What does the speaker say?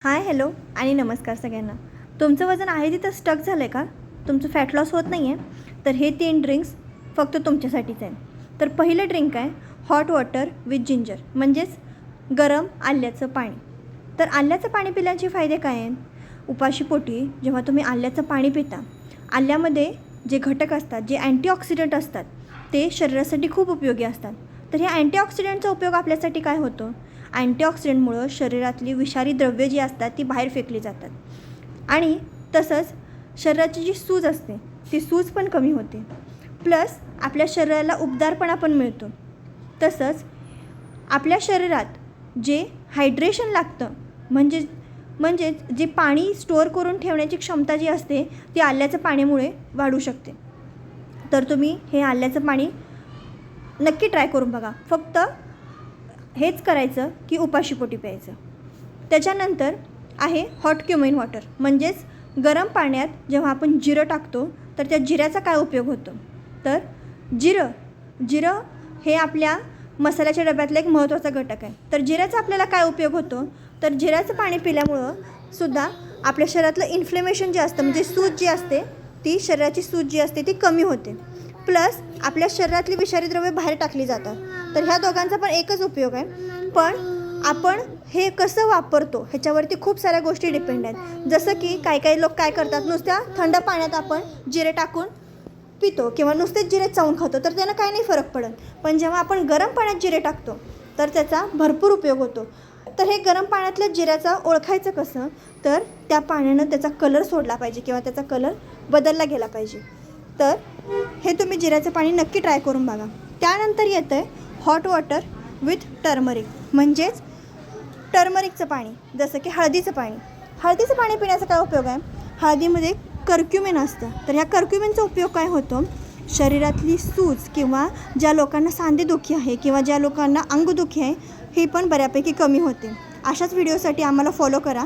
Hi hello आणि नमस्कार सगळ्यांना. तुमचं वजन आहे तिथं स्टक झालं आहे का? तुमचं फॅट लॉस होत नाही आहे तर हे 3 ड्रिंक्स फक्त तुमच्यासाठीच आहे. तर पहिलं ड्रिंक आहे हॉट वॉटर विथ जिंजर, म्हणजेच गरम आल्याचं पाणी. तर आल्याचं पाणी पिल्याचे फायदे काय आहेत? उपाशीपोटी जेव्हा तुम्ही आल्याचं पाणी पिता, आल्यामध्ये जे घटक असतात, जे अँटीऑक्सिडंट असतात, ते शरीरासाठी खूप उपयोगी असतात. तर ह्या अँटीऑक्सिडंटचा उपयोग आपल्यासाठी काय होतो? अँटीऑक्सिडंटमुळं शरीरातली विषारी द्रव्ये जी असतात ती बाहेर फेकली जातात आणि तसंच शरीराची जी सूज असते ती सूज पण कमी होते. प्लस आपल्या शरीराला उबदारपणा पण मिळतो. तसंच आपल्या शरीरात जे हायड्रेशन लागतं, म्हणजे जे पाणी स्टोअर करून ठेवण्याची क्षमता जी असते ती आल्याचं पाण्यामुळे वाढू शकते. तर तुम्ही हे आल्याचं पाणी नक्की ट्राय करून बघा. फक्त हेच करायचं की उपाशीपोटी प्यायचं. त्याच्यानंतर आहे हॉट क्युमिन वॉटर, म्हणजेच गरम पाण्यात जेव्हा आपण जिरं टाकतो तर त्या जिऱ्याचा काय उपयोग होतो? तर जिरं हे आपल्या मसाल्याच्या डब्यातला एक महत्त्वाचा घटक आहे. तर जिऱ्याचा आपल्याला काय उपयोग होतो? तर जिऱ्याचं पाणी पिल्यामुळं सुद्धा आपल्या शरीरातलं इन्फ्लेमेशन जे असतं, म्हणजे सूज जी असते ती, शरीराची सूज जी असते ती कमी होते. प्लस आपल्या शरीरातली विषारी द्रव्ये बाहेर टाकली जातात. तर ह्या दोघांचा पण एकच उपयोग आहे. पण आपण हे कसं वापरतो ह्याच्यावरती खूप साऱ्या गोष्टी डिपेंड आहेत. जसं की काही लोक काय करतात, नुसत्या थंड पाण्यात आपण जिरे टाकून पितो किंवा नुसतेच जिरे चावून खातो, तर त्यांना काही नाही फरक पडत. पण जेव्हा आपण गरम पाण्यात जिरे टाकतो तर त्याचा भरपूर उपयोग होतो. तर हे गरम पाण्यातल्या जिऱ्याचा ओळखायचं कसं? तर त्या पाण्यानं त्याचा कलर सोडला पाहिजे किंवा त्याचा कलर बदलला गेला पाहिजे. तर हे तुम्ही जिऱ्याचं पाणी नक्की ट्राय करून बघा. त्यानंतर येतं आहे हॉट वॉटर विथ टर्मरिक, म्हणजेच टर्मरिकचं पाणी, जसं की हळदीचं पाणी. हळदीचं पाणी पिण्याचा काय उपयोग आहे? हळदीमध्ये कर्क्युमिन असतं. तर ह्या कर्क्युमिनचा उपयोग काय होतो? शरीरातली सूज किंवा ज्या लोकांना सांधेदुखी आहे किंवा ज्या लोकांना अंगदुखी आहे ही पण बऱ्यापैकी कमी होते. अशाच व्हिडिओसाठी आम्हाला फॉलो करा.